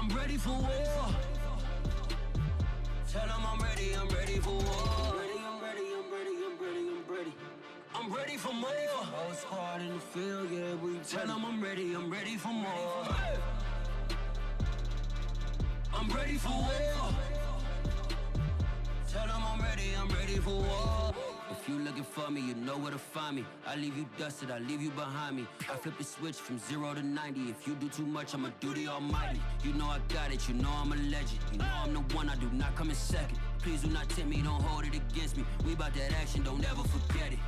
I'm ready for war. Tell them I'm ready for war. I'm ready for more. Whole squad in the field, yeah, we tell them I'm ready for more. I'm ready for war. Tell them I'm ready for war. If you looking for me, you know where to find me. I leave you dusted, I leave you behind me. I flip the switch from 0 to 90. If you do too much, I'ma do the almighty. You know I got it, you know I'm a legend. You know I'm the one, I do not come in second. Please do not tempt me, don't hold it against me. We bout that action, don't ever forget it.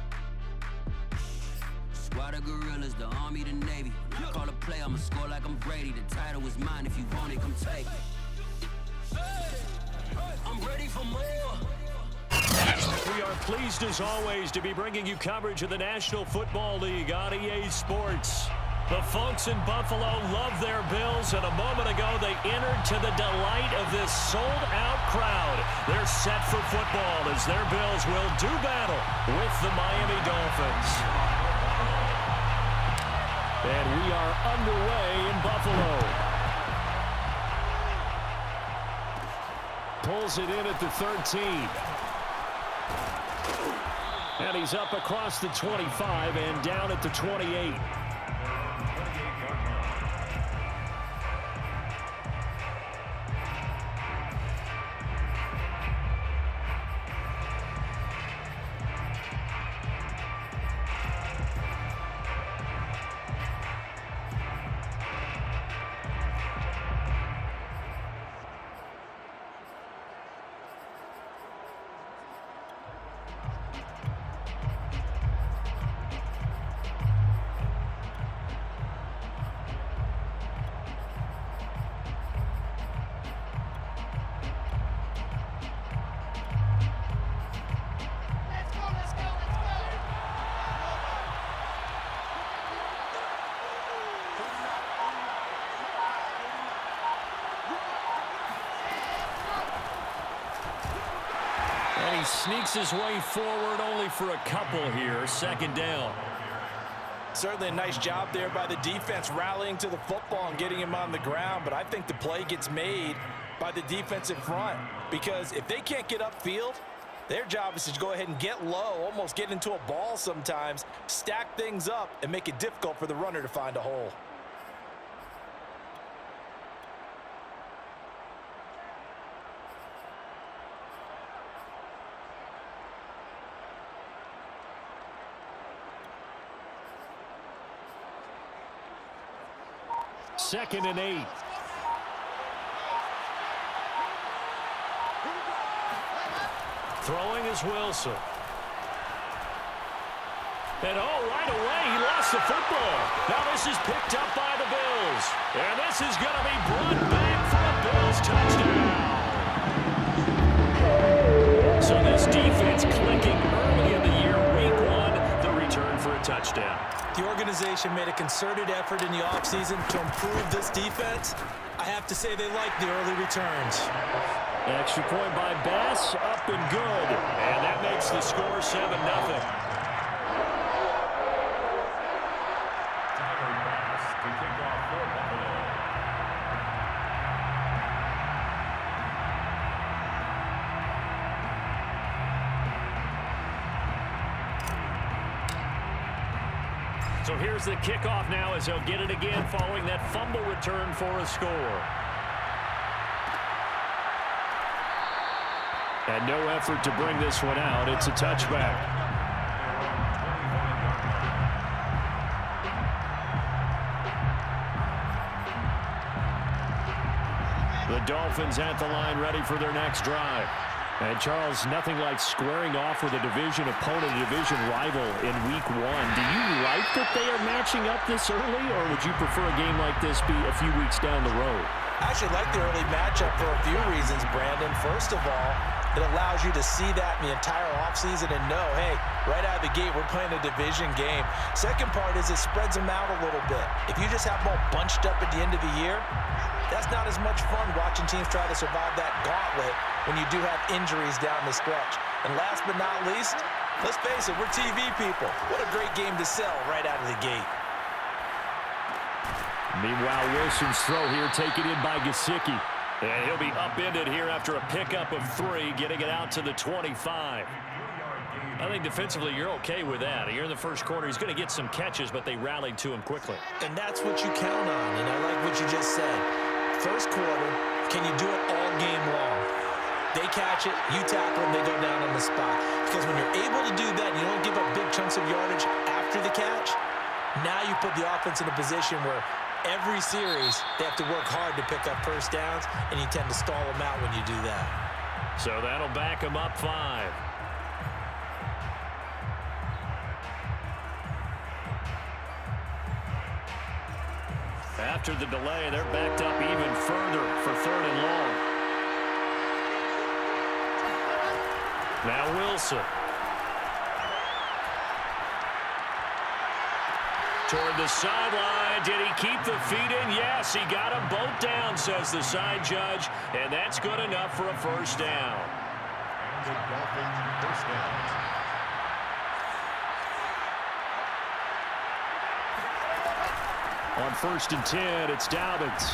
Squad of gorillas, the army, the navy. When I call a play, I'ma score like I'm Brady. The title is mine, if you want it, come take it. I'm ready for more. We are pleased as always to be bringing you coverage of the National Football League on EA Sports. The folks in Buffalo love their Bills, and a moment ago they entered to the delight of this sold-out crowd. They're set for football as their Bills will do battle with the Miami Dolphins. And we are underway in Buffalo. Pulls it in at the 13. And he's up across the 25 and down at the 28. And he sneaks his way forward only for a couple here. Second down. Certainly a nice job there by the defense rallying to the football and getting him on the ground. But I think the play gets made by the defensive front, because if they can't get upfield, their job is to go ahead and get low, almost get into a ball sometimes, stack things up, and make it difficult for the runner to find a hole. Second and 8. Throwing is Wilson. And right away, he lost the football. Now this is picked up by the Bills. And this is going to be brought back for a Bills touchdown. So this defense clicking early in the year, week 1, the return for a touchdown. The organization made a concerted effort in the offseason to improve this defense. I have to say they like the early returns. Extra point by Bass, up and good. And that makes the score 7-0. So here's the kickoff now as he'll get it again following that fumble return for a score. And no effort to bring this one out. It's a touchback. The Dolphins at the line ready for their next drive. And, Charles, nothing like squaring off with a division opponent, a division rival in week 1. Do you like that they are matching up this early, or would you prefer a game like this be a few weeks down the road? I actually like the early matchup for a few reasons, Brandon. First of all, it allows you to see that in the entire offseason and know, hey, right out of the gate, we're playing a division game. Second part is it spreads them out a little bit. If you just have them all bunched up at the end of the year, that's not as much fun watching teams try to survive that gauntlet when you do have injuries down the stretch. And last but not least, let's face it, we're TV people. What a great game to sell right out of the gate. Meanwhile, Wilson's throw here taken in by Gesicki. And he'll be upended here after a pickup of 3, getting it out to the 25. I think defensively you're okay with that. You're in the first quarter. He's going to get some catches, but they rallied to him quickly. And that's what you count on, and I like what you just said. First quarter, can you do it all game long? They catch it, you tackle them, they go down on the spot. Because when you're able to do that, you don't give up big chunks of yardage after the catch, now you put the offense in a position where every series they have to work hard to pick up first downs, and you tend to stall them out when you do that. So that'll back them up 5. After the delay, they're backed up even further for 3rd and long. Now Wilson. Toward the sideline. Did he keep the feet in? Yes, he got them both down, says the side judge. And that's good enough for a first down. The Dolphins first down. On 1st and 10, it's Dobbins.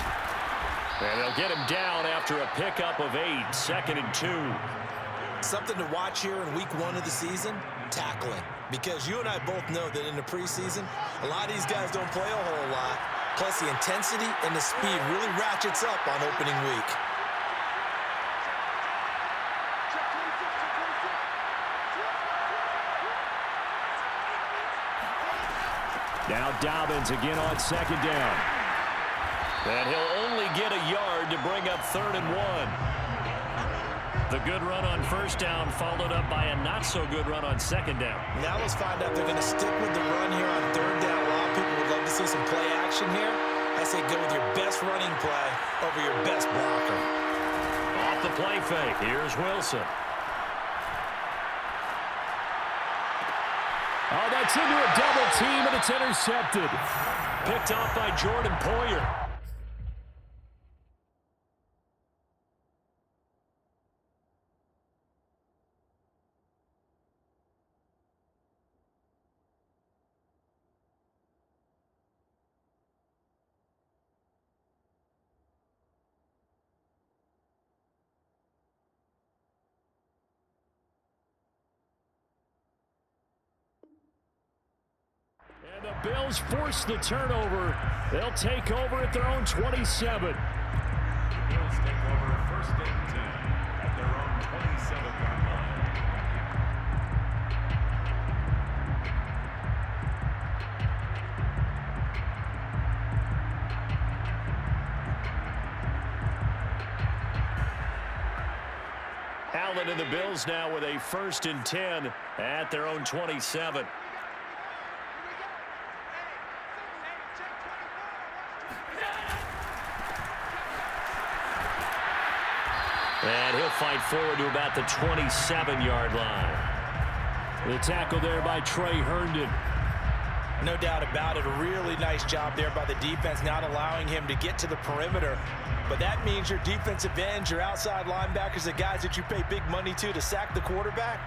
And they'll get him down after a pickup of 8, 2nd and 2. Something to watch here in week 1 of the season, tackling. Because you and I both know that in the preseason, a lot of these guys don't play a whole lot. Plus, the intensity and the speed really ratchets up on opening week. Now Dobbins again on 2nd down. And he'll only get a yard to bring up 3rd and 1. The good run on 1st down followed up by a not-so-good run on 2nd down. Now let's find out if they're going to stick with the run here on 3rd down. A lot of people would love to see some play action here. I say go with your best running play over your best blocker. Off the play fake, here's Wilson. Oh, that's into a double team, and it's intercepted. Picked off by Jordan Poyer. And the Bills force the turnover. They'll take over at their own 27. The Bills take over 1st and 10 at their own 27-yard line. Allen and the Bills now with a 1st and 10 at their own 27. And he'll fight forward to about the 27-yard line. The tackle there by Trey Herndon. No doubt about it. A really nice job there by the defense, not allowing him to get to the perimeter. But that means your defensive ends, your outside linebackers, the guys that you pay big money to sack the quarterback,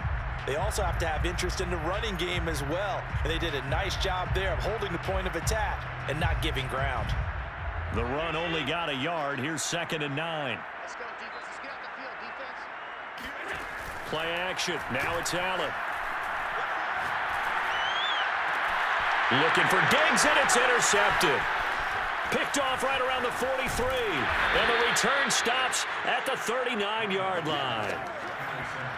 they also have to have interest in the running game as well. And they did a nice job there of holding the point of attack and not giving ground. The run only got a yard. Here's 2nd and 9. Let's go, defense. Let's get out the field, defense. Play action. Now it's Allen. Looking for Diggs, and it's intercepted. Picked off right around the 43. And the return stops at the 39-yard line.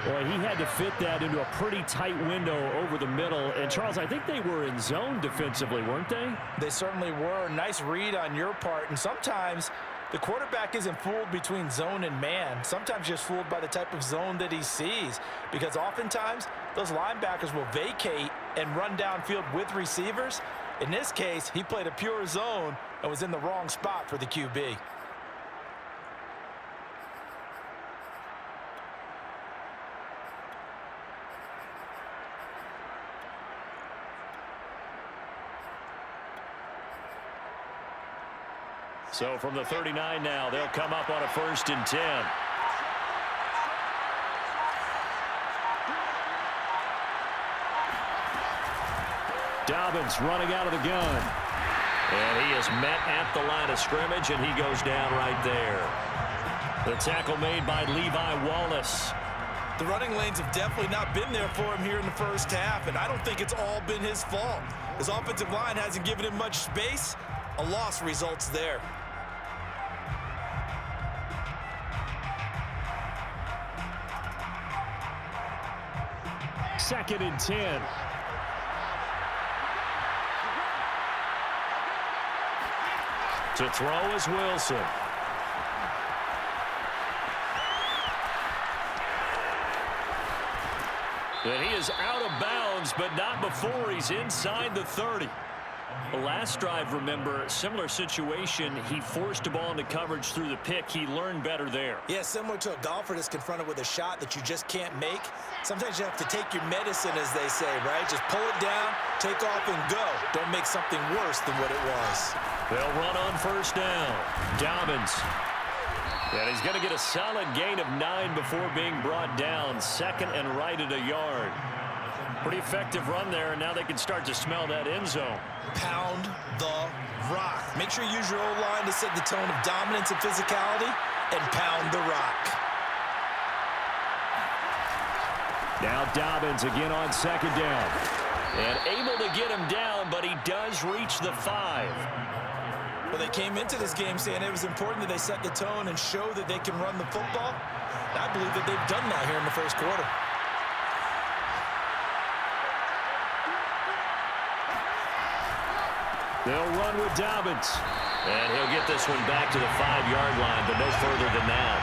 Boy, he had to fit that into a pretty tight window over the middle. And, Charles, I think they were in zone defensively, weren't they? They certainly were. Nice read on your part. And sometimes the quarterback isn't fooled between zone and man. Sometimes just fooled by the type of zone that he sees. Because oftentimes those linebackers will vacate and run downfield with receivers. In this case, he played a pure zone and was in the wrong spot for the QB. So from the 39 now, they'll come up on a 1st and 10. Dobbins running out of the gun. And he is met at the line of scrimmage, and he goes down right there. The tackle made by Levi Wallace. The running lanes have definitely not been there for him here in the first half, and I don't think it's all been his fault. His offensive line hasn't given him much space. A loss results there. Second and 10. To throw is Wilson. And he is out of bounds, but not before he's inside the 30. The last drive, remember, similar situation. He forced a ball into coverage through the pick. He learned better there. Yeah, similar to a golfer that's confronted with a shot that you just can't make. Sometimes you have to take your medicine, as they say, right? Just pull it down, take off, and go. Don't make something worse than what it was. They'll run on first down. Dobbins. And he's going to get a solid gain of 9 before being brought down. Second and right at a yard. Pretty effective run there, and now they can start to smell that end zone. Pound the rock. Make sure you use your O-line to set the tone of dominance and physicality, and pound the rock. Now Dobbins again on second down. And able to get him down, but he does reach the 5. Well, they came into this game saying it was important that they set the tone and show that they can run the football. And I believe that they've done that here in the first quarter. They'll run with Dobbins. And he'll get this one back to the 5-yard line, but no further than that.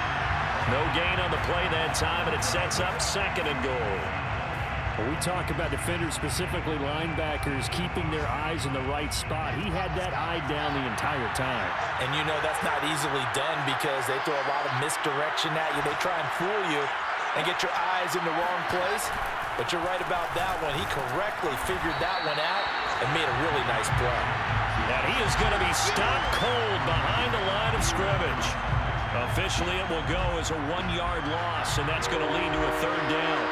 No gain on the play that time, and it sets up second and goal. When we talk about defenders, specifically linebackers, keeping their eyes in the right spot, he had that eye down the entire time. And you know that's not easily done because they throw a lot of misdirection at you. They try and fool you and get your eyes in the wrong place. But you're right about that one. He correctly figured that one out and made a really nice play. And he is going to be stopped cold behind the line of scrimmage. Officially, it will go as a 1-yard loss, and that's going to lead to a third down.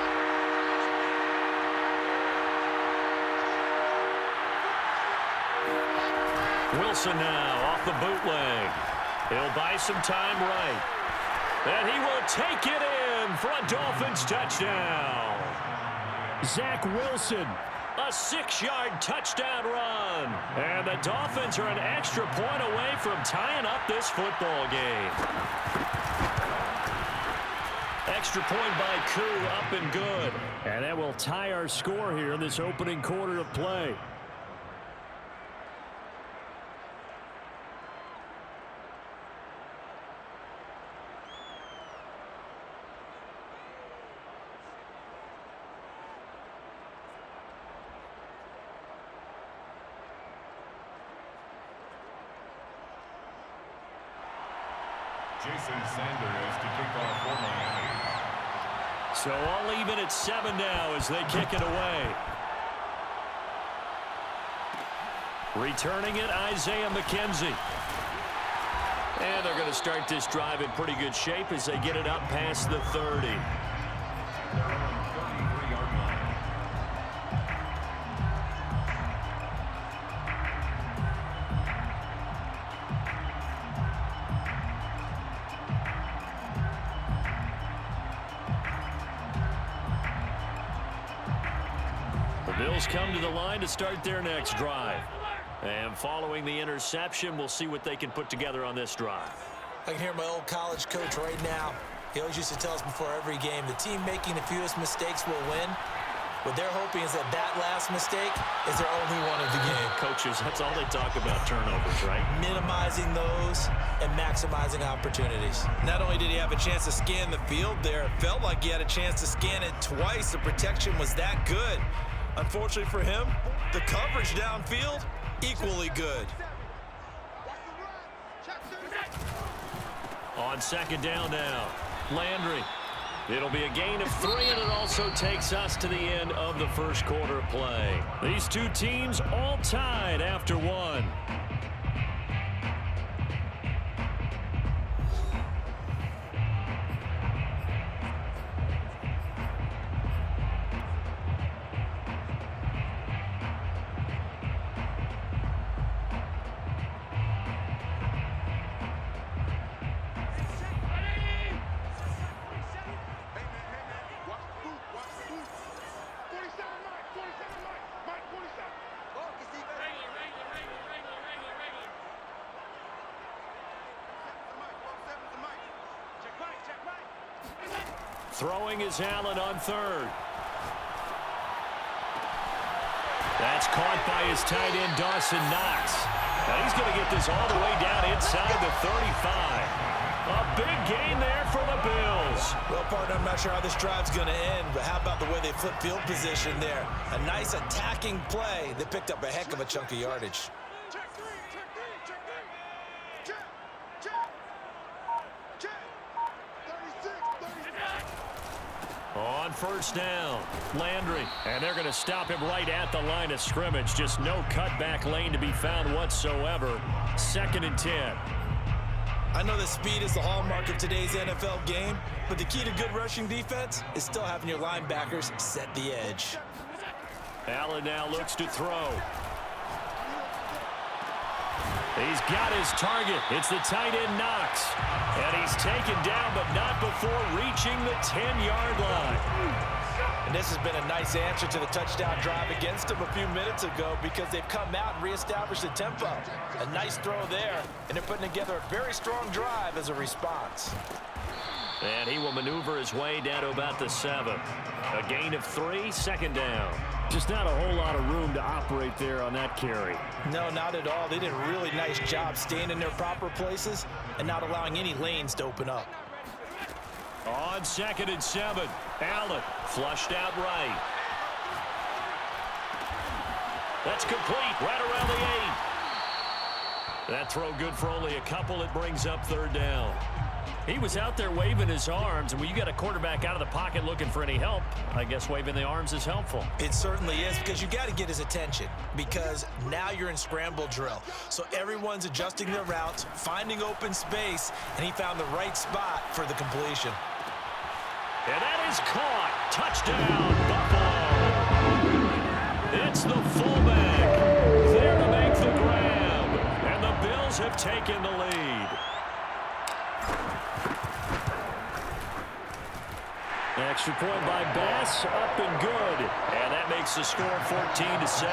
Wilson now off the bootleg. He'll buy some time right. And he will take it in for a Dolphins touchdown. Zach Wilson, a 6-yard touchdown run. And the Dolphins are an extra point away from tying up this football game. Extra point by Koo, up and good. And that will tie our score here in this opening quarter of play. Jason Sanders to kick off for Miami. So all even at 7 now as they kick it away. Returning it, Isaiah McKenzie. And they're going to start this drive in pretty good shape as they get it up past the 30. They're on 33-yard line. The Bills come to the line to start their next drive. And following the interception, we'll see what they can put together on this drive. I can hear my old college coach right now. He always used to tell us before every game, the team making the fewest mistakes will win. What they're hoping is that last mistake is their only one of the game. Coaches, that's all they talk about, turnovers, right? Minimizing those and maximizing opportunities. Not only did he have a chance to scan the field there, it felt like he had a chance to scan it twice. The protection was that good. Unfortunately for him, the coverage downfield, equally good. On second down now, Landry. It'll be a gain of 3, and it also takes us to the end of the first quarter play. These two teams all tied after 1. Throwing is Allen on third. That's caught by his tight end, Dawson Knox. Now he's going to get this all the way down inside the 35. A big gain there for the Bills. Well, partner, I'm not sure how this drive's going to end, but how about the way they flip field position there? A nice attacking play that picked up a heck of a chunk of yardage. On first down, Landry. And they're going to stop him right at the line of scrimmage. Just no cutback lane to be found whatsoever. 2nd and 10. I know that speed is the hallmark of today's NFL game, but the key to good rushing defense is still having your linebackers set the edge. Allen now looks to throw. He's got his target. It's the tight end, Knox. And he's taken down, but not before reaching the 10-yard line. And this has been a nice answer to the touchdown drive against them a few minutes ago because they've come out and reestablished the tempo. A nice throw there, and they're putting together a very strong drive as a response. And he will maneuver his way down to about the 7. A gain of 3, 2nd down. Just not a whole lot of room to operate there on that carry. No, not at all. They did a really nice job staying in their proper places and not allowing any lanes to open up. On 2nd and 7, Allen flushed out right. That's complete right around the 8. That throw good for only a couple. It brings up 3rd down. He was out there waving his arms, and when you got a quarterback out of the pocket looking for any help, I guess waving the arms is helpful. It certainly is, because you got to get his attention, because now you're in scramble drill. So everyone's adjusting their routes, finding open space, and he found the right spot for the completion. And that is caught. Touchdown, Buffalo. It's the fullback there to make the grab, and the Bills have taken the lead. Extra point by Bass, up and good. And that makes the score 14-7. Dolphins 7.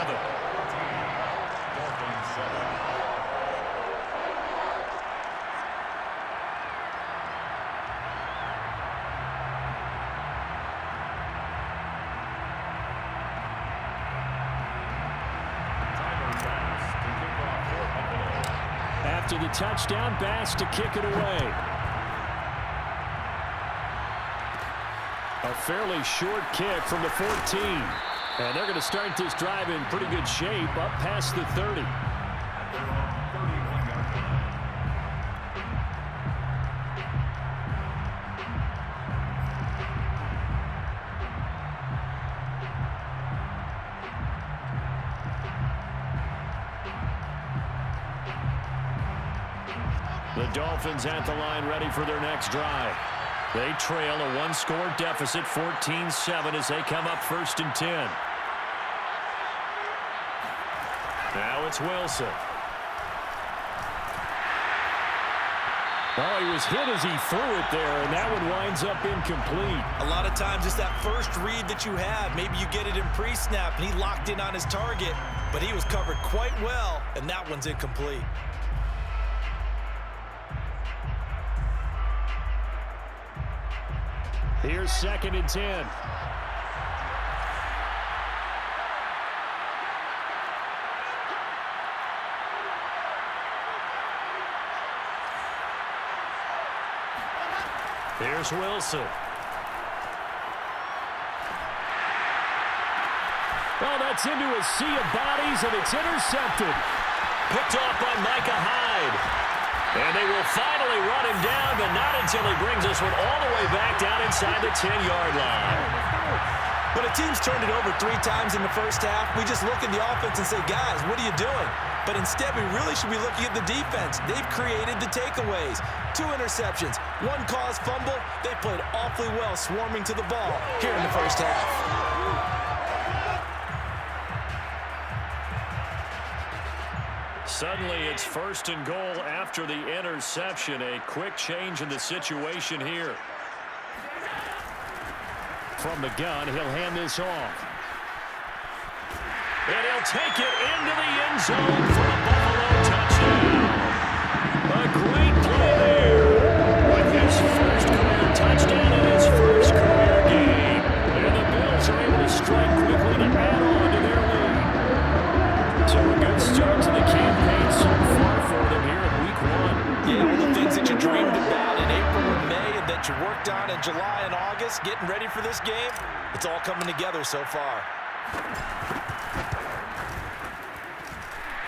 After the touchdown, Bass to kick it away. A fairly short kick from the 14. And they're going to start this drive in pretty good shape up past the 30. The Dolphins at the line ready for their next drive. They trail a one-score deficit, 14-7, as they come up 1st and 10. Now it's Wilson. Oh, he was hit as he threw it there, and that one winds up incomplete. A lot of times it's that first read that you have. Maybe you get it in pre-snap, and he locked in on his target, but he was covered quite well, and that one's incomplete. Here's 2nd and 10. Here's Wilson. Oh, that's into a sea of bodies, and it's intercepted. Picked off by Micah Hyde. And they will finally run him down, but not until he brings this one all the way back down inside the 10-yard line. When a team's turned it over 3 times in the first half, we just look at the offense and say, guys, what are you doing? But instead, we really should be looking at the defense. They've created the takeaways. 2 interceptions, 1 caused fumble. They played awfully well swarming to the ball here in the first half. Suddenly, it's 1st and goal after the interception. A quick change in the situation here. From the gun, he'll hand this off. And he'll take it into the end zone for a Buffalo touchdown. A great play there with his first career touchdown and his first career what you worked on in July and August, getting ready for this game, it's all coming together so far.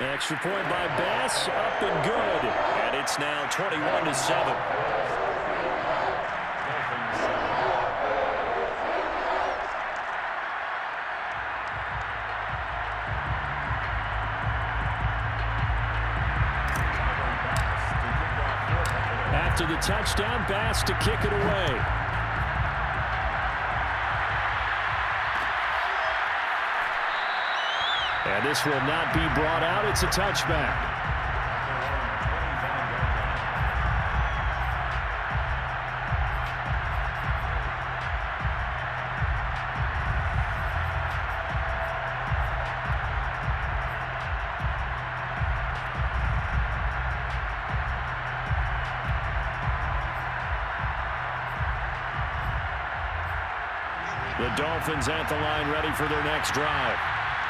Extra point by Bass, up and good. And it's now 21-7. After the touchdown, Bass to kick it away. And this will not be brought out. It's a touchback. The Dolphins at the line ready for their next drive.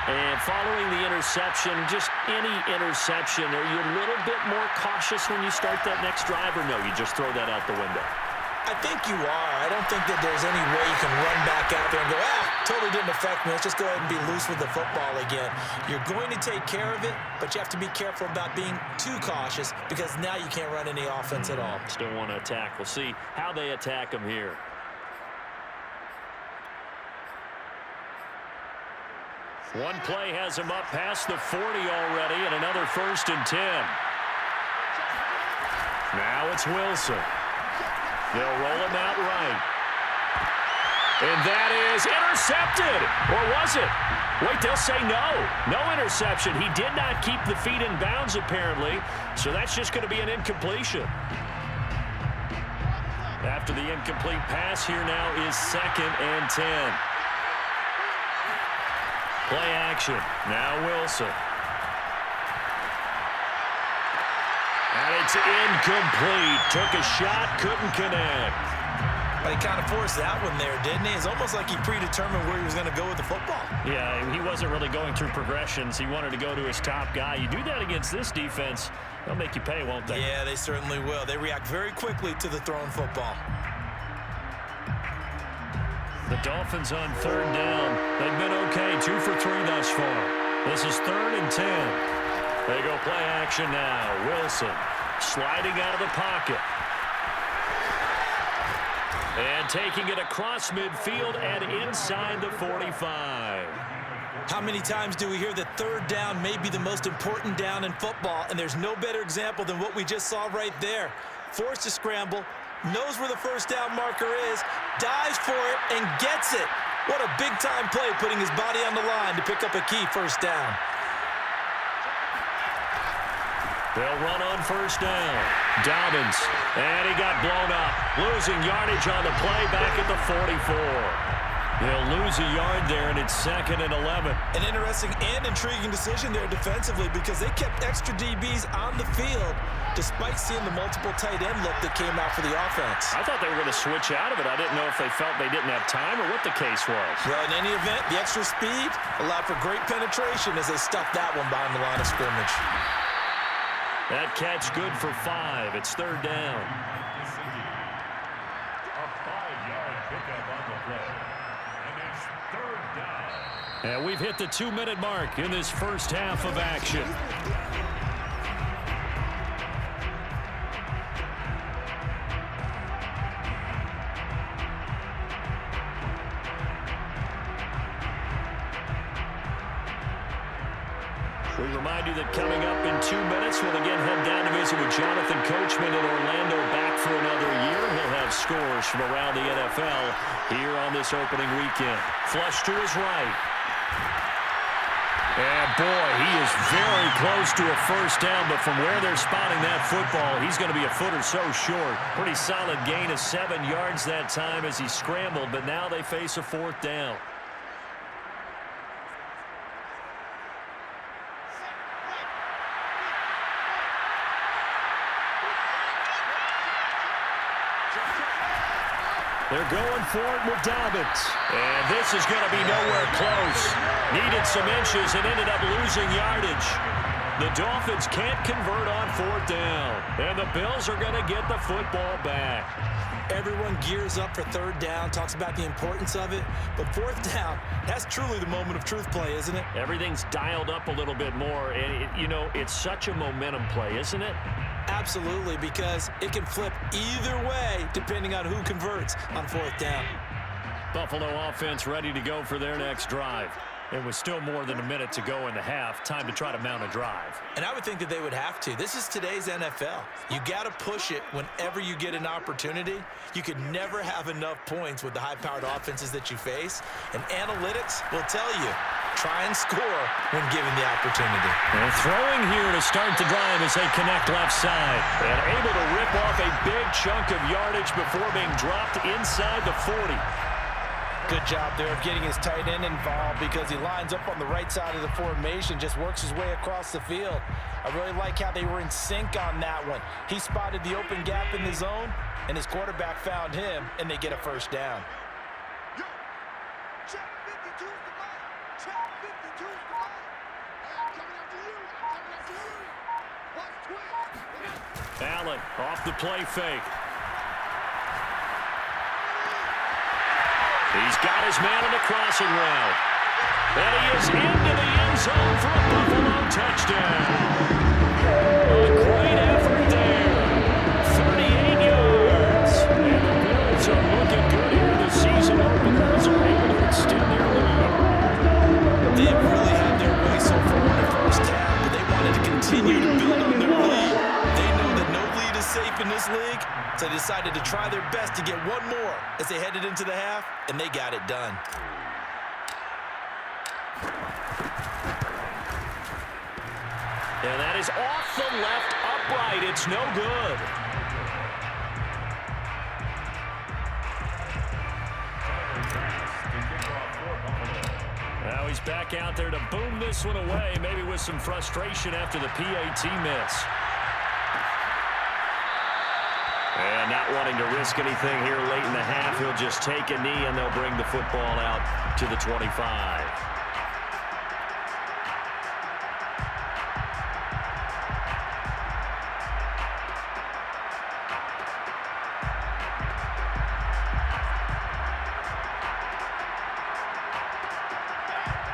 And following the interception, just any interception, are you a little bit more cautious when you start that next drive, or no, you just throw that out the window? I think you are. I don't think that there's any way you can run back out there and go, totally didn't affect me. Let's just go ahead and be loose with the football again. You're going to take care of it, but you have to be careful about being too cautious because now you can't run any offense at all. Still want to attack. We'll see how they attack them here. One play has him up past the 40 already, and another 1st and 10. Now it's Wilson. They'll roll him out right. And that is intercepted. Or was it? Wait, they'll say no. No interception. He did not keep the feet in bounds, apparently. So that's just going to be an incompletion. After the incomplete pass, here now is 2nd and 10. Play action. Now Wilson. And it's incomplete. Took a shot, couldn't connect. But he kind of forced that one there, didn't he? It's almost like he predetermined where he was going to go with the football. Yeah, he wasn't really going through progressions. He wanted to go to his top guy. You do that against this defense, they'll make you pay, won't they? Yeah, they certainly will. They react very quickly to the thrown football. The Dolphins on 3rd down. They've been okay, 2 for 3 thus far. This is 3rd and 10. They go play action now. Wilson sliding out of the pocket. And taking it across midfield and inside the 45. How many times do we hear that 3rd down may be the most important down in football, and there's no better example than what we just saw right there. Forced to scramble, knows where the 1st down marker is, dives for it, and gets it. What a big-time play, putting his body on the line to pick up a key 1st down. They'll run on 1st down. Dobbins, and he got blown up. Losing yardage on the play back at the 44. They'll lose a yard there, and it's 2nd and 11. An interesting and intriguing decision there defensively because they kept extra DBs on the field despite seeing the multiple tight end look that came out for the offense. I thought they were going to switch out of it. I didn't know if they felt they didn't have time or what the case was. Well, in any event, the extra speed allowed for great penetration as they stuffed that one behind the line of scrimmage. That catch good for 5. It's 3rd down. A 5-yard pickup on the play. And it's 3rd down. And we've hit the 2-minute mark in this first half of action. We remind you that coming up in 2 minutes, we'll again head down to visit with Jonathan Coachman in Orlando, back for another year. He'll have scores from around the NFL here on this opening weekend. Flush to his right. And boy, he is very close to a 1st down, but from where they're spotting that football, he's going to be a foot or so short. Pretty solid gain of 7 yards that time as he scrambled, but now they face a 4th down. They're going for it with Dobbins. And this is going to be nowhere close. Needed some inches and ended up losing yardage. The Dolphins can't convert on 4th down, and the Bills are going to get the football back. Everyone gears up for 3rd down, talks about the importance of it, but 4th down, that's truly the moment of truth play, isn't it? Everything's dialed up a little bit more, and, it's such a momentum play, isn't it? Absolutely, because it can flip either way depending on who converts on 4th down. Buffalo offense ready to go for their next drive. It was still more than a minute to go in the half. Time to try to mount a drive. And I would think that they would have to. This is today's NFL. You got to push it whenever you get an opportunity. You could never have enough points with the high-powered offenses that you face. And analytics will tell you, try and score when given the opportunity. And throwing here to start the drive as they connect left side. And able to rip off a big chunk of yardage before being dropped inside the 40. Good job there of getting his tight end involved because he lines up on the right side of the formation, just works his way across the field. I really like how they were in sync on that one. He spotted the open gap in the zone, and his quarterback found him, and they get a 1st down. Allen off the play fake. He's got his man on the crossing route. And he is into the end zone for a Buffalo touchdown. A great effort there. 38 yards. And the Bills are looking good here this season opener as they're able to extend their lead. They really had their way so far in the 1st half, but they wanted to continue to build on their lead. They know that no lead is safe in this league, so they decided to try their best to get one more as they headed into the half, and they got it done. And that is off the left upright. It's no good. Now he's back out there to boom this one away, maybe with some frustration after the PAT miss. And not wanting to risk anything here late in the half, he'll just take a knee and they'll bring the football out to the 25.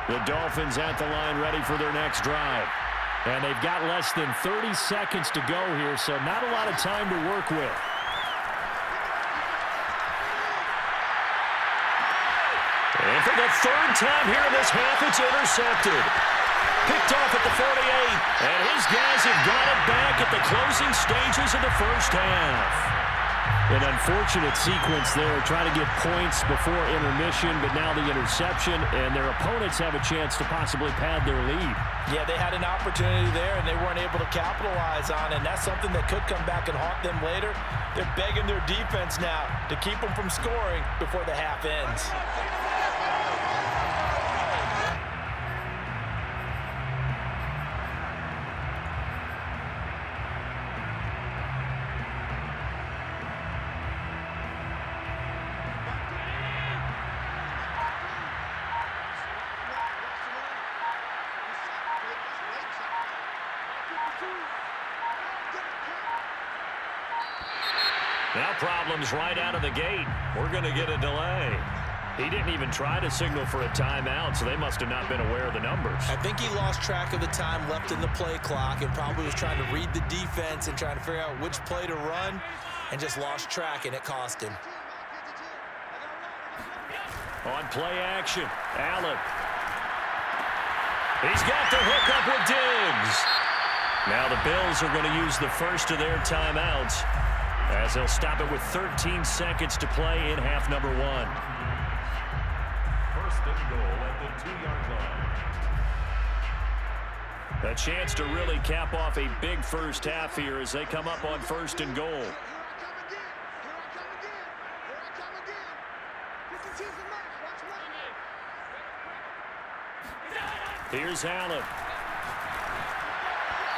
The Dolphins at the line ready for their next drive. And they've got less than 30 seconds to go here, so not a lot of time to work with. And for the 3rd time here in this half, it's intercepted. Picked off at the 48. And his guys have got it back at the closing stages of the 1st half. An unfortunate sequence there, trying to get points before intermission, but now the interception, and their opponents have a chance to possibly pad their lead. Yeah, they had an opportunity there, and they weren't able to capitalize on it, and that's something that could come back and haunt them later. They're begging their defense now to keep them from scoring before the half ends. Now problems right out of the gate. We're going to get a delay. He didn't even try to signal for a timeout, so they must have not been aware of the numbers. I think he lost track of the time left in the play clock and probably was trying to read the defense and trying to figure out which play to run and just lost track, and it cost him. On play action, Allen. He's got the hook up with Diggs. Now the Bills are going to use the first of their timeouts as they'll stop it with 13 seconds to play in half number 1. 1st and goal at the 2-yard line. A chance to really cap off a big first half here as they come up on 1st and goal. Here's Allen.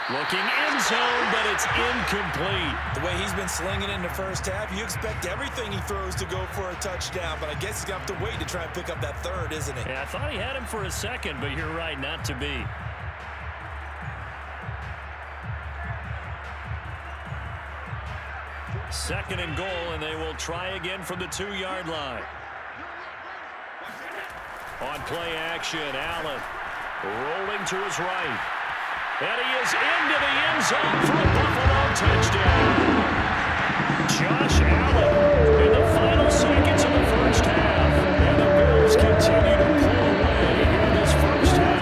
Looking end zone, but it's incomplete. The way he's been slinging in the first half, you expect everything he throws to go for a touchdown, but I guess he's going to have to wait to try and pick up that third, isn't he? Yeah, I thought he had him for a second, but you're right, not to be. 2nd and goal, and they will try again from the 2-yard line. On play action, Allen rolling to his right. And he is into the end zone for a Buffalo touchdown. Josh Allen in the final seconds of the first half. And the Bills continue to pull away here in this first half.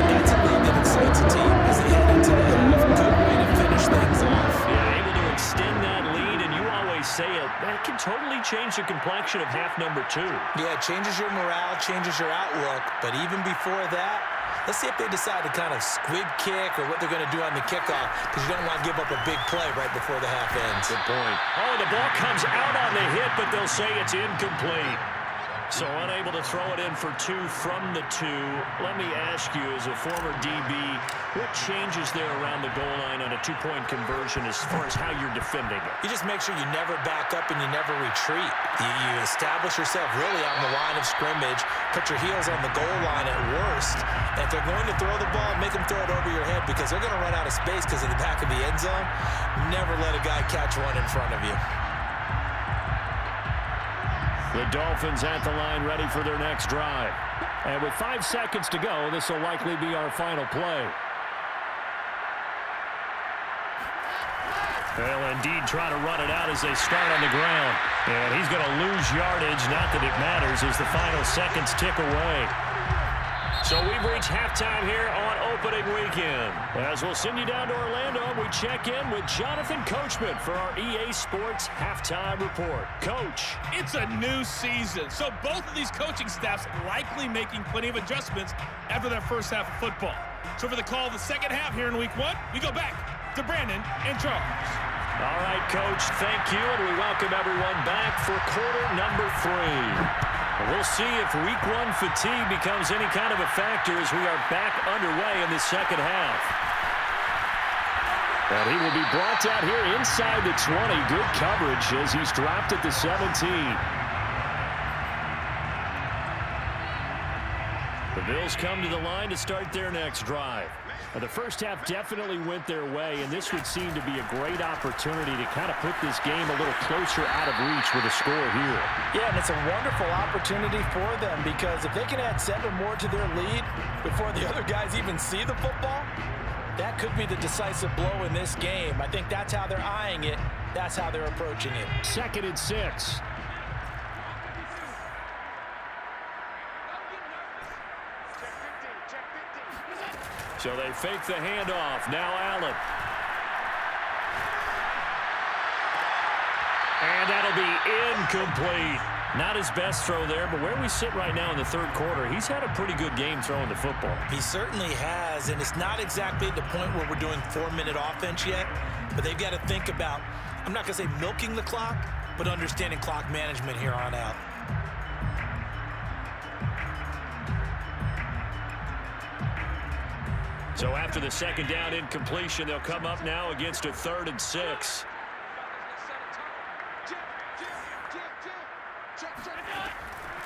That's a lead that excites a team as they head into the half. Good way to finish things off. Yeah, able to extend that lead, and you always say it, that can totally change the complexion of half number 2. Yeah, it changes your morale, changes your outlook. But even before that, let's see if they decide to kind of squib kick or what they're going to do on the kickoff, because you don't want to give up a big play right before the half ends. Good point. Oh, the ball comes out on the hit, but they'll say it's incomplete. So unable to throw it in for 2 from the 2. Let me ask you, as a former DB, what changes there around the goal line on a 2-point conversion as far as how you're defending it? You just make sure you never back up and you never retreat. You establish yourself really on the line of scrimmage, put your heels on the goal line at worst. And if they're going to throw the ball, make them throw it over your head, because they're going to run out of space because of the back of the end zone. Never let a guy catch one in front of you. The Dolphins at the line, ready for their next drive. And with 5 seconds to go, this will likely be our final play. They'll indeed try to run it out as they start on the ground. And he's going to lose yardage, not that it matters, as the final seconds tick away. So we've reached halftime here on opening weekend. As we'll send you down to Orlando, we check in with Jonathan Coachman for our EA Sports Halftime Report. Coach. It's a new season, so both of these coaching staffs likely making plenty of adjustments after their first half of football. So for the call of the second half here in week 1, we go back to Brandon and Charles. All right, Coach, thank you, and we welcome everyone back for quarter number 3. We'll see if week 1 fatigue becomes any kind of a factor as we are back underway in the second half. And he will be brought down here inside the 20. Good coverage as he's dropped at the 17. The Bills come to the line to start their next drive. Now, the first half definitely went their way, and this would seem to be a great opportunity to kind of put this game a little closer out of reach with a score here. Yeah, and it's a wonderful opportunity for them, because if they can add 7 more to their lead before the other guys even see the football, that could be the decisive blow in this game. I think that's how they're eyeing it. That's how they're approaching it. 2nd and 6. So they fake the handoff. Now Allen. And that'll be incomplete. Not his best throw there, but where we sit right now in the 3rd quarter, he's had a pretty good game throwing the football. He certainly has, and it's not exactly at the point where we're doing 4-minute offense yet, but they've got to think about, I'm not going to say milking the clock, but understanding clock management here on out. So after the 2nd down incompletion, they'll come up now against a 3rd and 6.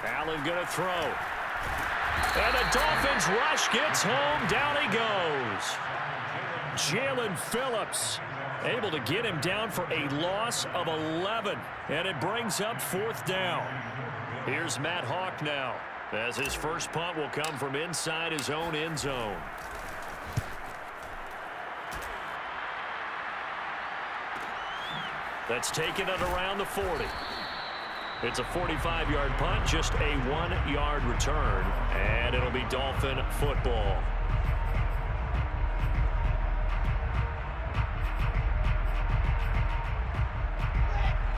Allen going to throw. And the Dolphins rush gets home. Down he goes. Jalen Phillips able to get him down for a loss of 11. And it brings up 4th down. Here's Matt Hawk now, as his first punt will come from inside his own end zone. That's taken at around the 40. It's a 45-yard punt, just a 1-yard return, and it'll be Dolphin football.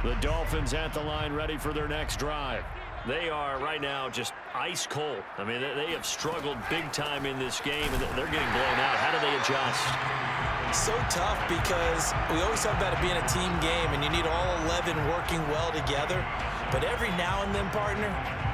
The Dolphins at the line, ready for their next drive. They are right now just ice cold. I mean, they have struggled big time in this game, and they're getting blown out. How do they adjust? So tough, because we always talk about it being a team game, and you need all 11 working well together. But every now and then, partner,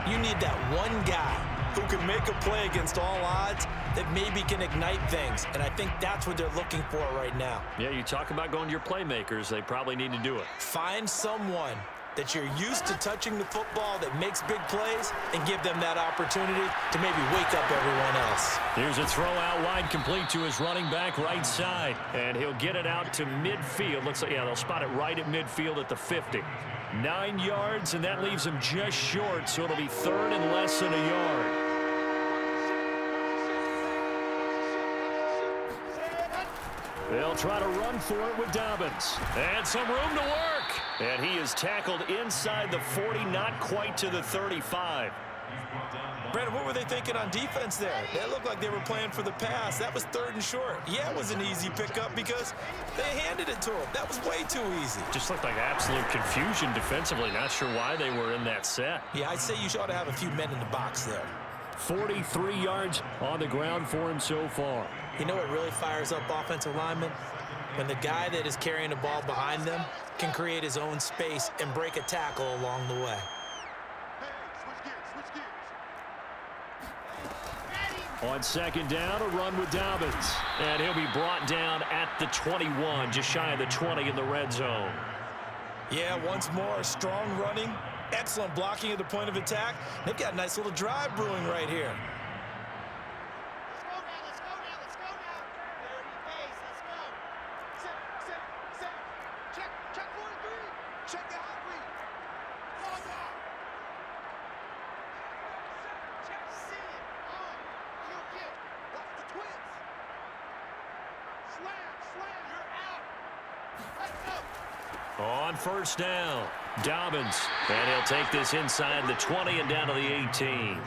you need that one guy who can make a play against all odds that maybe can ignite things. And I think that's what they're looking for right now. Yeah, you talk about going to your playmakers. They probably need to do it. Find someone that you're used to touching the football that makes big plays and give them that opportunity to maybe wake up everyone else. Here's a throw out wide, complete to his running back right side. And he'll get it out to midfield. Looks like, yeah, they'll spot it right at midfield at the 50. 9 yards, and that leaves him just short, so it'll be third and less than a yard. They'll try to run for it with Dobbins. And some room to work. And he is tackled inside the 40, not quite to the 35. Brandon, what were they thinking on defense there? They looked like they were playing for the pass. That was third and short. Yeah, it was an easy pickup because they handed it to him. That was way too easy. Just looked like absolute confusion defensively. Not sure why they were in that set. Yeah, I'd say you ought to have a few men in the box there. 43 yards on the ground for him so far. You know what really fires up offensive linemen? When the guy that is carrying the ball behind them can create his own space and break a tackle along the way. On second down, a run with Dobbins. And he'll be brought down at the 21, just shy of the 20 in the red zone. Yeah, once more, strong running, excellent blocking at the point of attack. They've got a nice little drive brewing right here. On first down, Dobbins. And he'll take this inside the 20 and down to the 18.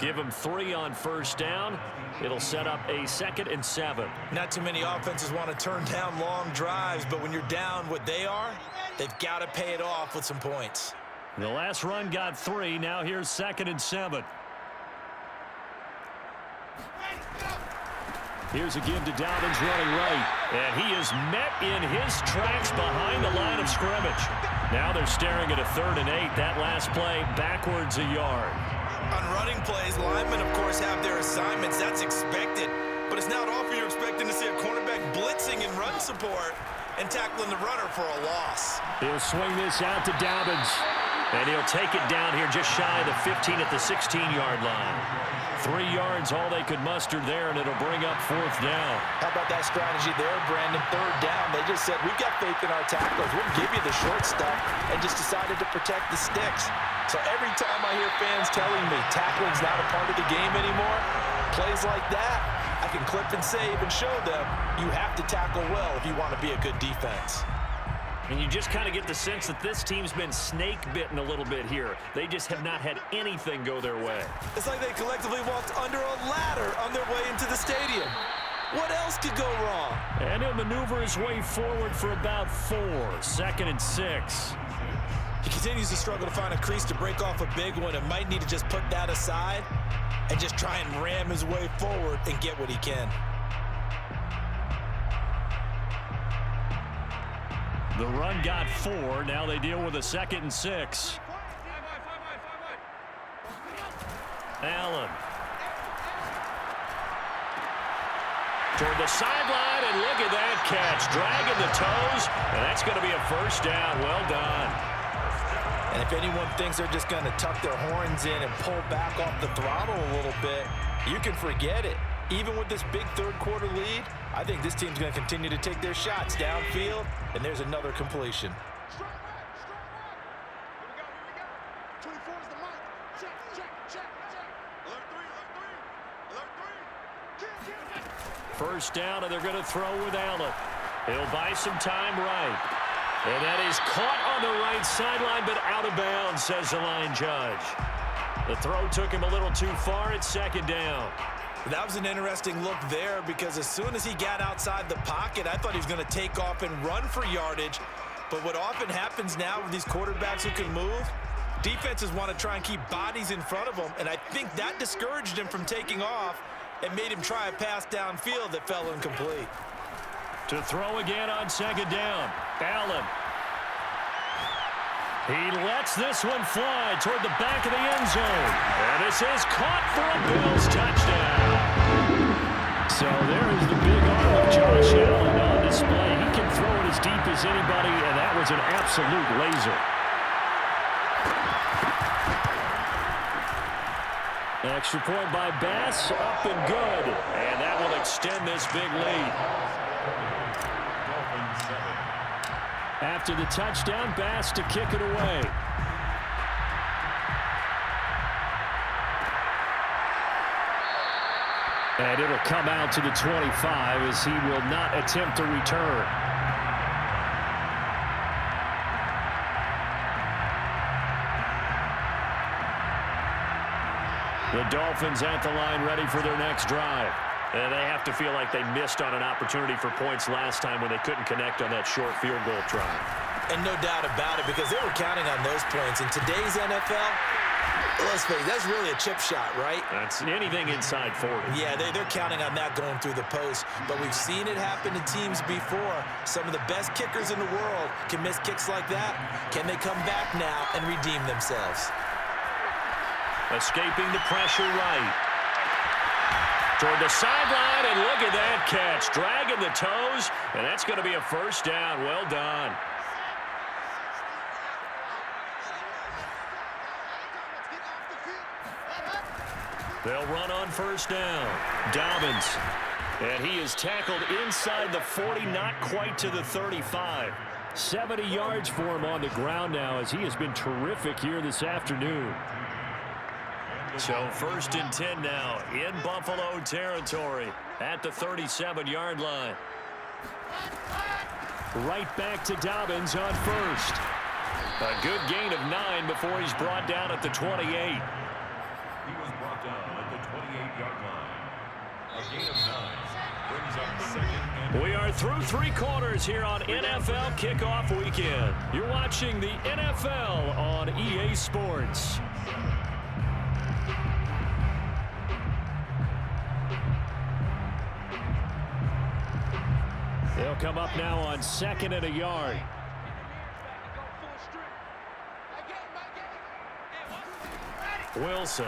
Give him 3 on first down. It'll set up a 2nd and 7. Not too many offenses want to turn down long drives, but when you're down what they are, they've got to pay it off with some points. The last run got 3. Now here's 2nd and 7. Here's a give to Dobbins running right. And he is met in his tracks behind the line of scrimmage. Now they're staring at a 3rd and 8. That last play backwards a yard. On running plays, linemen, of course, have their assignments. That's expected. But it's not often you're expecting to see a cornerback blitzing in run support and tackling the runner for a loss. He'll swing this out to Dobbins. And he'll take it down here just shy of the 15 at the 16-yard line. 3 yards, all they could muster there, and it'll bring up 4th down. How about that strategy there, Brandon? 3rd down. They just said, we've got faith in our tacklers. We'll give you the short stuff, and just decided to protect the sticks. So every time I hear fans telling me tackling's not a part of the game anymore, plays like that, I can clip and save and show them you have to tackle well if you want to be a good defense. And you just kind of get the sense that this team's been snake-bitten a little bit here. They just have not had anything go their way. It's like they collectively walked under a ladder on their way into the stadium. What else could go wrong? And he'll maneuver his way forward for about 4. 2nd and 6. He continues to struggle to find a crease to break off a big one and might need to just put that aside and just try and ram his way forward and get what he can. The run got 4. Now they deal with a 2nd and 6. Allen. Toward the sideline, and look at that catch. Dragging the toes, and that's going to be a 1st down. Well done. And if anyone thinks they're just going to tuck their horns in and pull back off the throttle a little bit, you can forget it. Even with this big 3rd quarter lead, I think this team's going to continue to take their shots downfield, and there's another completion. First down, and they're going to throw with Allen. He'll buy some time right. And that is caught on the right sideline, but out of bounds, says the line judge. The throw took him a little too far. It's 2nd down. That was an interesting look there because as soon as he got outside the pocket, I thought he was going to take off and run for yardage. But what often happens now with these quarterbacks who can move, defenses want to try and keep bodies in front of them, and I think that discouraged him from taking off and made him try a pass downfield that fell incomplete. To throw again on 2nd down, Allen. He lets this one fly toward the back of the end zone. And this is caught for a Bills touchdown. So there is the big arm of Josh Allen on display. He can throw it as deep as anybody, and that was an absolute laser. Extra point by Bass, up and good. And that will extend this big lead. After the touchdown, Bass to kick it away. And it'll come out to the 25 as he will not attempt to return. The Dolphins at the line ready for their next drive. And they have to feel like they missed on an opportunity for points last time when they couldn't connect on that short field goal try. And no doubt about it, because they were counting on those points. In today's NFL, let's face it, that's really a chip shot, right? That's anything inside 40. Yeah, they're counting on that going through the post. But we've seen it happen to teams before. Some of the best kickers in the world can miss kicks like that. Can they come back now and redeem themselves? Escaping the pressure right. Toward the sideline, and look at that catch. Dragging the toes, and that's going to be a first down. Well done. They'll run on first down. Dobbins. And he is tackled inside the 40, not quite to the 35. 70 yards for him on the ground now as he has been terrific here this afternoon. So first and 10 now in Buffalo territory at the 37-yard line. Right back to Dobbins on first. A good gain of 9 before he's brought down at the 28. He was brought down at the 28-yard line. A gain of 9 brings up second and... We are through 3 quarters here on NFL Kickoff Weekend. You're watching the NFL on EA Sports. They'll come up now on 2nd and a yard. Wilson.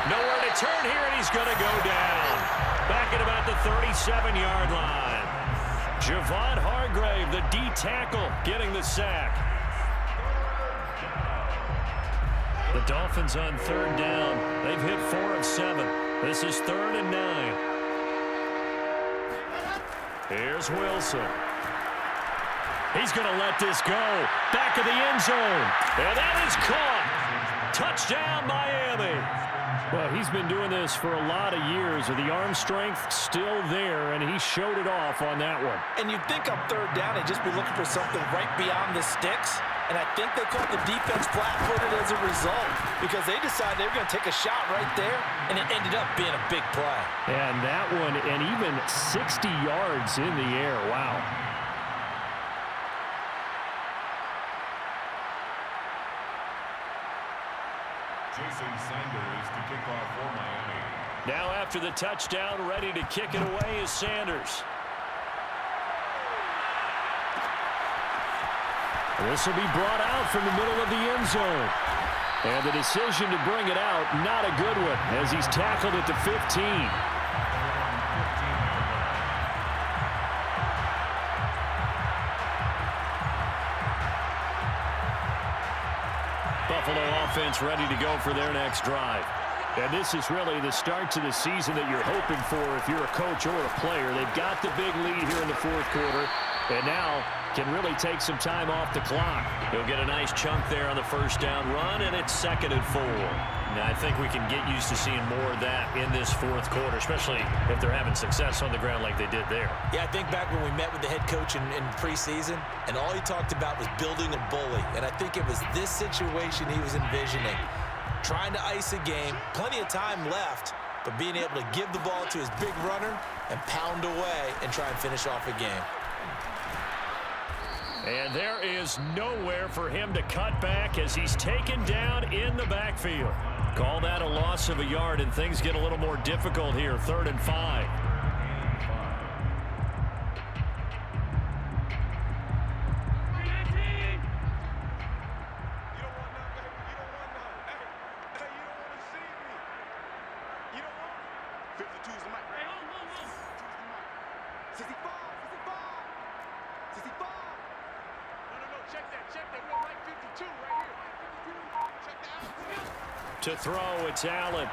Nowhere to turn here, and he's going to go down. Back at about the 37-yard line. Javon Hargrave, the D tackle, getting the sack. The Dolphins on 3rd down. They've hit 4 of 7. This is 3rd and 9. Here's Wilson. He's going to let this go. Back of the end zone. And that is caught. Touchdown, Miami. Well, he's been doing this for a lot of years. With the arm strength still there, and he showed it off on that one. And you'd think on 3rd down, they'd just be looking for something right beyond the sticks. And I think they caught the defense flat-footed as a result because they decided they were going to take a shot right there, and it ended up being a big play. And that one, and even 60 yards in the air. Wow. Jason Sanders to kick off for Miami. Now after the touchdown, ready to kick it away is Sanders. This will be brought out from the middle of the end zone. And the decision to bring it out, not a good one, as he's tackled at the 15. Buffalo offense ready to go for their next drive. And this is really the start to the season that you're hoping for if you're a coach or a player. They've got the big lead here in the 4th quarter, and now can really take some time off the clock. He'll get a nice chunk there on the first down run, and it's 2nd and 4. Now, I think we can get used to seeing more of that in this 4th quarter, especially if they're having success on the ground like they did there. Yeah, I think back when we met with the head coach in preseason, and all he talked about was building a bully. And I think it was this situation he was envisioning. Trying to ice a game, plenty of time left, but being able to give the ball to his big runner and pound away and try and finish off a game. And there is nowhere for him to cut back as he's taken down in the backfield. Call that a loss of a yard, and things get a little more difficult here. 3rd and 5. Check that. We don't like 52 right here. To throw, it's Allen.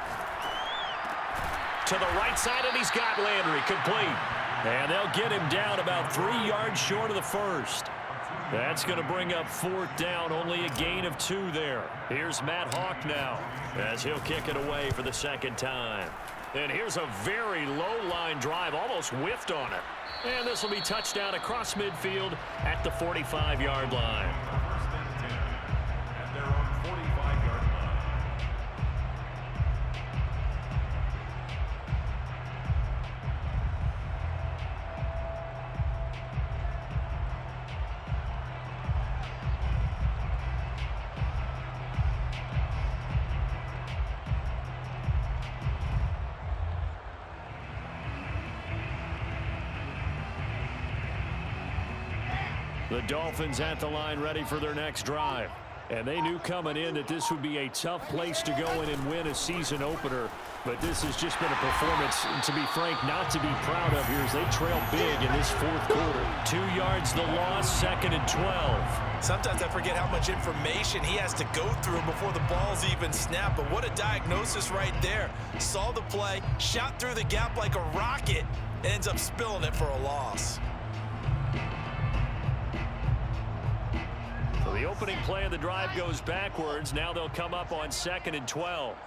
To the right side, and he's got Landry complete. And they'll get him down about 3 yards short of the first. That's going to bring up 4th down, only a gain of 2 there. Here's Matt Hawk now as he'll kick it away for the 2nd time. And here's a very low-line drive, almost whiffed on it. And this will be touchdown across midfield at the 45-yard line. First and 10 at their own 45-yard line. The Dolphins at the line ready for their next drive. And they knew coming in that this would be a tough place to go in and win a season opener. But this has just been a performance, and to be frank, not to be proud of here as they trail big in this 4th quarter. 2 yards the loss, 2nd and 12. Sometimes I forget how much information he has to go through before the ball's even snapped. But what a diagnosis right there. Saw the play, shot through the gap like a rocket, and ends up spilling it for a loss. So the opening play of the drive goes backwards. Now they'll come up on 2nd and 12.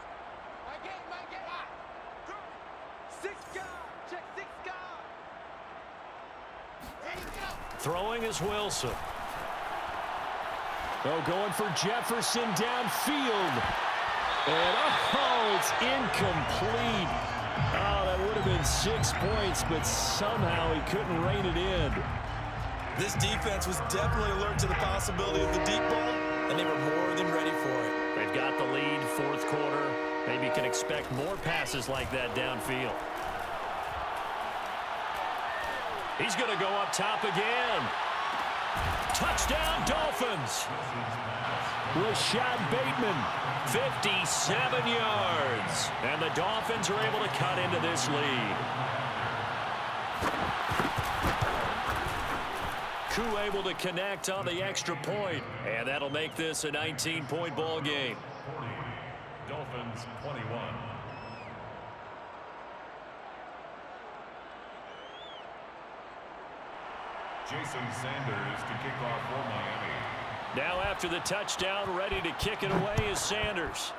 Throwing is Wilson. Oh, going for Jefferson downfield. And, oh, it's incomplete. Oh, that would have been 6 points, but somehow he couldn't rein it in. This defense was definitely alert to the possibility of the deep ball, and they were more than ready for it. They've got the lead, 4th quarter. Maybe can expect more passes like that downfield. He's going to go up top again. Touchdown, Dolphins. Rashad Bateman, 57 yards. And the Dolphins are able to cut into this lead. Koo able to connect on the extra point. And that'll make this a 19-point ball game. 40, Dolphins 21. Jason Sanders to kick off for Miami. Now after the touchdown, ready to kick it away is Sanders.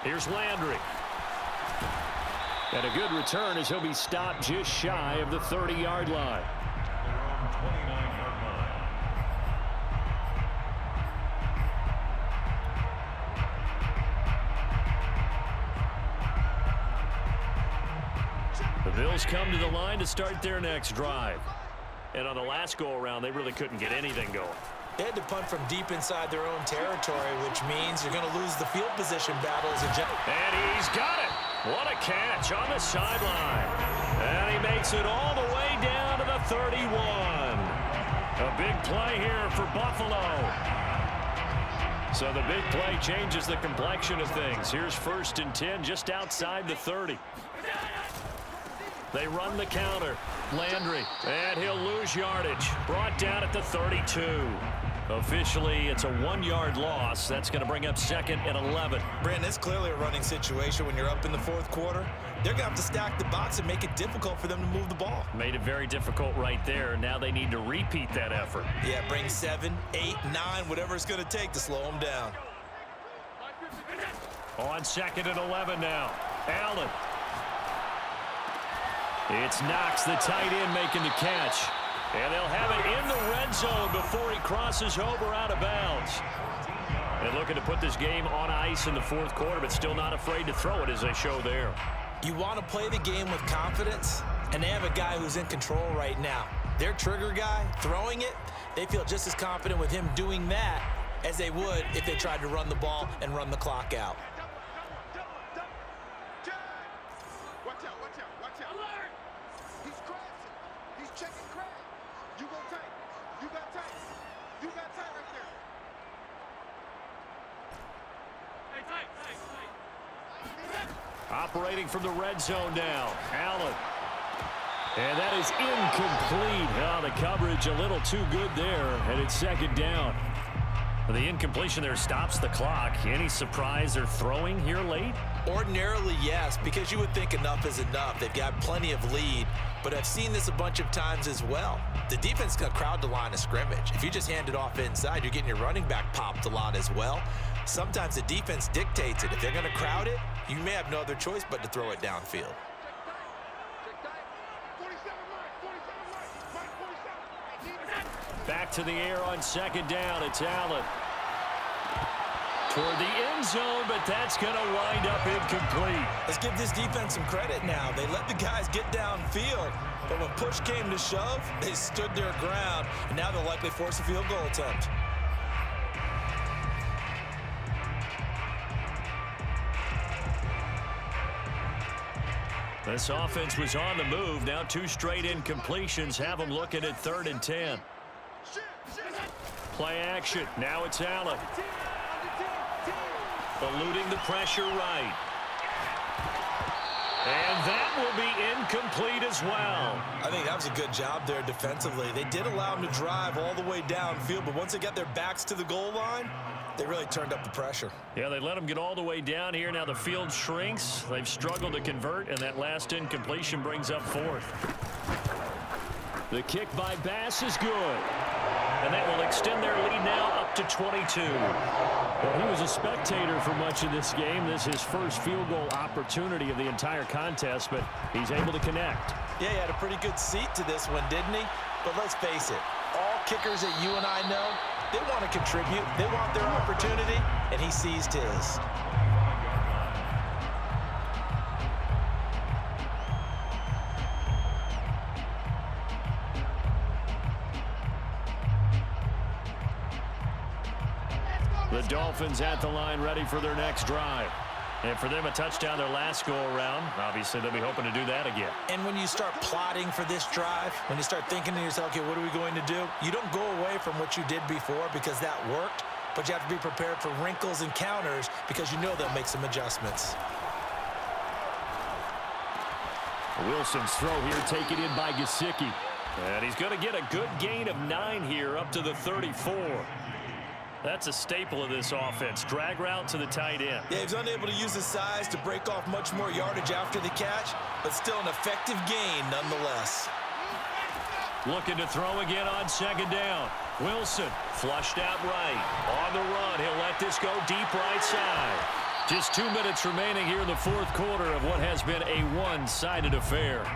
Here's Landry. And a good return as he'll be stopped just shy of the 30-yard line. Their own 29-yard line. The Bills come to the line to start their next drive. And on the last go-around, they really couldn't get anything going. They had to punt from deep inside their own territory, which means you're going to lose the field position battles. And he's got it. What a catch on the sideline. And he makes it all the way down to the 31. A big play here for Buffalo. So the big play changes the complexion of things. Here's 1st and 10 just outside the 30. They run the counter. Landry, and he'll lose yardage. Brought down at the 32. Officially, it's a 1-yard loss. That's going to bring up 2nd and 11. Brandon, it's clearly a running situation when you're up in the 4th quarter. They're going to have to stack the box and make it difficult for them to move the ball. Made it very difficult right there. Now they need to repeat that effort. Yeah, bring 7, 8, 9, whatever it's going to take to slow them down. On 2nd and 11 now. Allen. It's Knox, the tight end, making the catch. And they'll have it in the red zone before he crosses over out of bounds. And looking to put this game on ice in the 4th quarter, but still not afraid to throw it as they show there. You want to play the game with confidence, and they have a guy who's in control right now. Their trigger guy, throwing it, they feel just as confident with him doing that as they would if they tried to run the ball and run the clock out. Operating from the red zone now. Allen. And that is incomplete. Oh, the coverage a little too good there, and it's 2nd down. The incompletion there stops the clock. Any surprise they're throwing here late? Ordinarily, yes, because you would think enough is enough. They've got plenty of lead, but I've seen this a bunch of times as well. The defense can crowd the line of scrimmage. If you just hand it off inside, you're getting your running back popped a lot as well. Sometimes the defense dictates it. If they're going to crowd it, you may have no other choice but to throw it downfield. Back to the air on second down. It's Allen. Toward the end zone, but that's going to wind up incomplete. Let's give this defense some credit now. They let the guys get downfield, but when push came to shove, they stood their ground, and now they'll likely force a field goal attempt. This offense was on the move. Now 2 straight incompletions have them looking at 3rd and 10. Play action. Now it's Allen. Eluding the pressure right. And that will be incomplete as well. I think that was a good job there defensively. They did allow them to drive all the way downfield, but once they got their backs to the goal line, they really turned up the pressure. Yeah, they let them get all the way down here. Now the field shrinks. They've struggled to convert, and that last incompletion brings up 4th. The kick by Bass is good. And that will extend their lead now up to 22. Well, he was a spectator for much of this game. This is his first field goal opportunity of the entire contest, but he's able to connect. Yeah, he had a pretty good seat to this one, didn't he? But let's face it, all kickers that you and I know, they want to contribute. They want their opportunity, and he seized his. The Dolphins at the line ready for their next drive. And for them, a touchdown their last go-around. Obviously, they'll be hoping to do that again. And when you start plotting for this drive, when you start thinking to yourself, okay, what are we going to do? You don't go away from what you did before because that worked, but you have to be prepared for wrinkles and counters because you know they'll make some adjustments. Wilson's throw here taken in by Gesicki. And he's going to get a good gain of 9 here up to the 34. That's a staple of this offense. Drag route to the tight end. Yeah, he's unable to use his size to break off much more yardage after the catch, but still an effective gain nonetheless. Looking to throw again on second down. Wilson flushed out right. On the run, he'll let this go deep right side. Just 2 minutes remaining here in the 4th quarter of what has been a one-sided affair.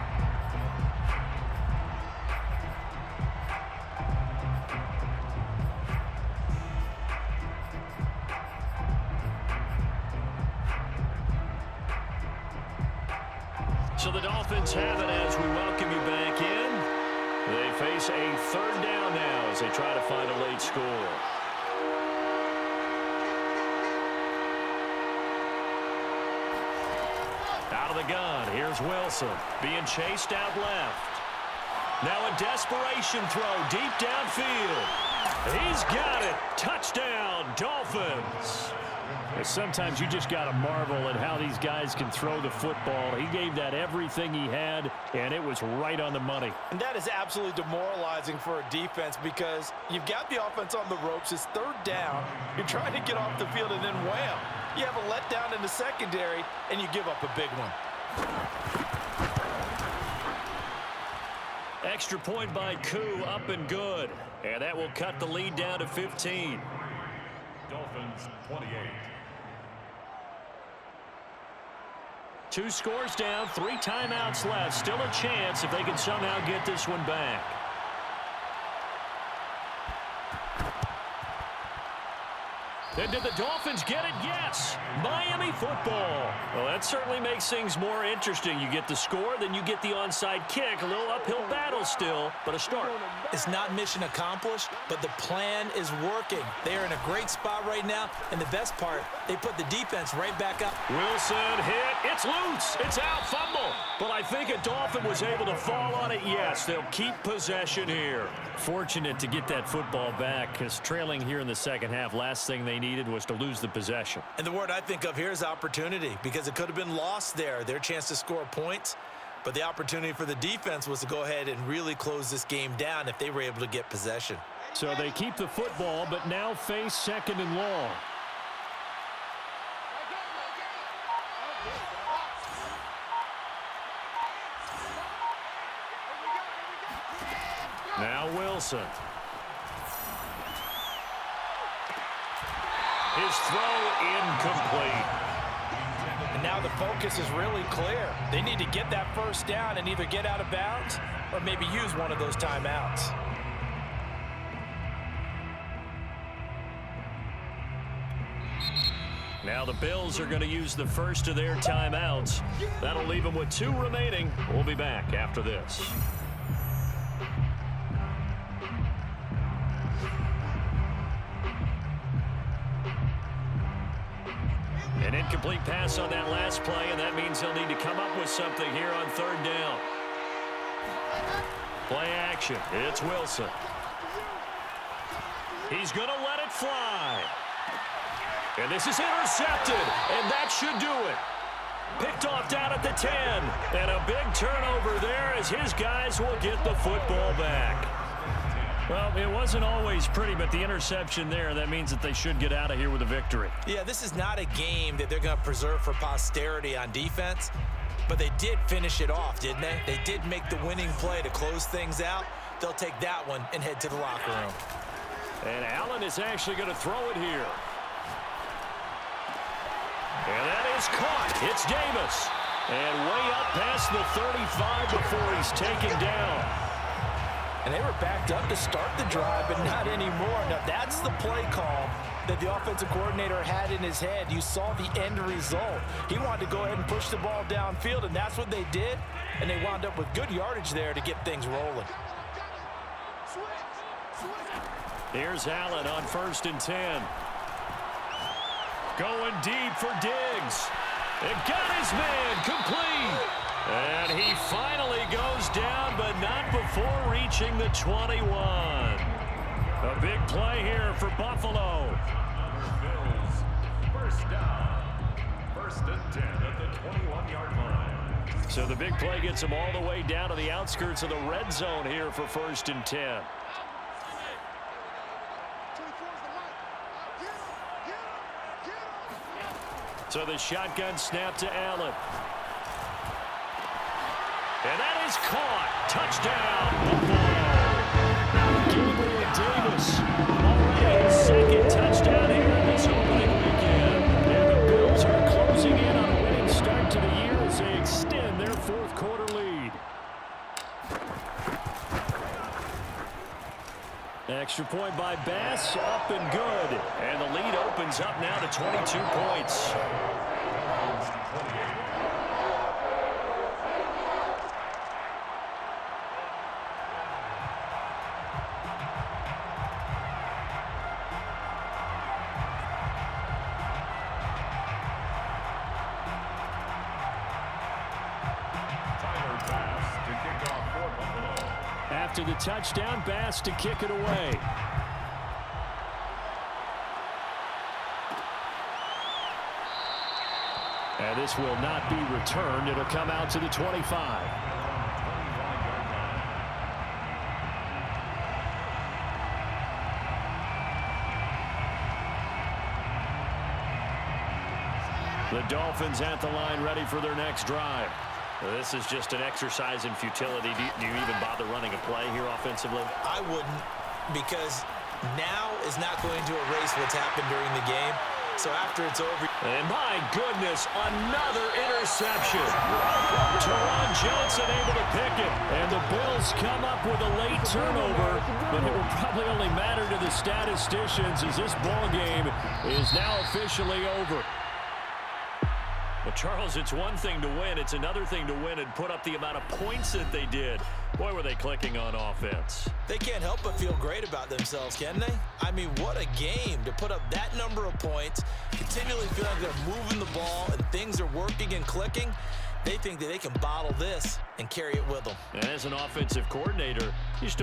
So the Dolphins have it as we welcome you back in. They face a 3rd down now as they try to find a late score. Out of the gun, here's Wilson being chased out left. Now a desperation throw deep downfield. He's got it. Touchdown, Dolphins. Sometimes you just got to marvel at how these guys can throw the football. He gave that everything he had, and it was right on the money. And that is absolutely demoralizing for a defense because you've got the offense on the ropes. It's 3rd down. You're trying to get off the field, and then wham, you have a letdown in the secondary, and you give up a big one. Extra point by Koo, up and good. And that will cut the lead down to 15. Dolphins 28. 2 scores down, 3 timeouts left. Still a chance if they can somehow get this one back. And did the Dolphins get it? Yes. Miami football. Well, that certainly makes things more interesting. You get the score, then you get the onside kick. A little uphill battle still, but a start. It's not mission accomplished, but the plan is working. They are in a great spot right now, and the best part, they put the defense right back up. Wilson hit. It's loose. It's out. Fumble. But I think a Dolphin was able to fall on it. Yes, they'll keep possession here. Fortunate to get that football back because trailing here in the second half, last thing they needed was to lose the possession. And the word I think of here is opportunity because it could have been lost there, their chance to score points. But the opportunity for the defense was to go ahead and really close this game down if they were able to get possession. So they keep the football, but now face 2nd and long. Now Wilson. His throw incomplete. And now the focus is really clear. They need to get that first down and either get out of bounds or maybe use one of those timeouts. Now the Bills are going to use the first of their timeouts. That'll leave them with 2 remaining. We'll be back after this. An incomplete pass on that last play, and that means they'll need to come up with something here on 3rd down. Play action. It's Wilson. He's going to let it fly. And this is intercepted, and that should do it. Picked off down at the 10, and a big turnover there as his guys will get the football back. Well, it wasn't always pretty, but the interception there, that means that they should get out of here with a victory. Yeah, this is not a game that they're going to preserve for posterity on defense, but they did finish it off, didn't they? They did make the winning play to close things out. They'll take that one and head to the locker room. And Allen is actually going to throw it here. And that is caught. It's Davis. And way up past the 35 before he's taken down. And they were backed up to start the drive, but not anymore. Now, that's the play call that the offensive coordinator had in his head. You saw the end result. He wanted to go ahead and push the ball downfield, and that's what they did. And they wound up with good yardage there to get things rolling. Here's Allen on 1st and 10. Going deep for Diggs. It got his man complete. And he finally goes down, but not before reaching the 21. A big play here for Buffalo. Bills, first down. 1st and 10 at the 21-yard line. So the big play gets him all the way down to the outskirts of the red zone here for 1st and 10. So the shotgun snap to Allen. And that is caught. Touchdown, Buffalo. Gabriel Davis already his 2nd touchdown here in this opening weekend. And the Bills are closing in on a winning start to the year as they extend their 4th quarter lead. Extra point by Bass, up and good. And the lead opens up now to 22 points. After the touchdown, Bass to kick it away. And this will not be returned. It'll come out to the 25. The Dolphins at the line ready for their next drive. This is just an exercise in futility. Do you even bother running a play here offensively? I wouldn't, because now is not going to erase what's happened during the game. So after it's over. And my goodness, another interception. Teron Johnson able to pick it. And the Bills come up with a late turnover, but it will probably only matter to the statisticians as this ball game is now officially over. Well, Charles, it's one thing to win. It's another thing to win and put up the amount of points that they did. Boy, were they clicking on offense. They can't help but feel great about themselves, can they? I mean, what a game to put up that number of points, continually feel like they're moving the ball and things are working and clicking. They think that they can bottle this and carry it with them. And as an offensive coordinator, you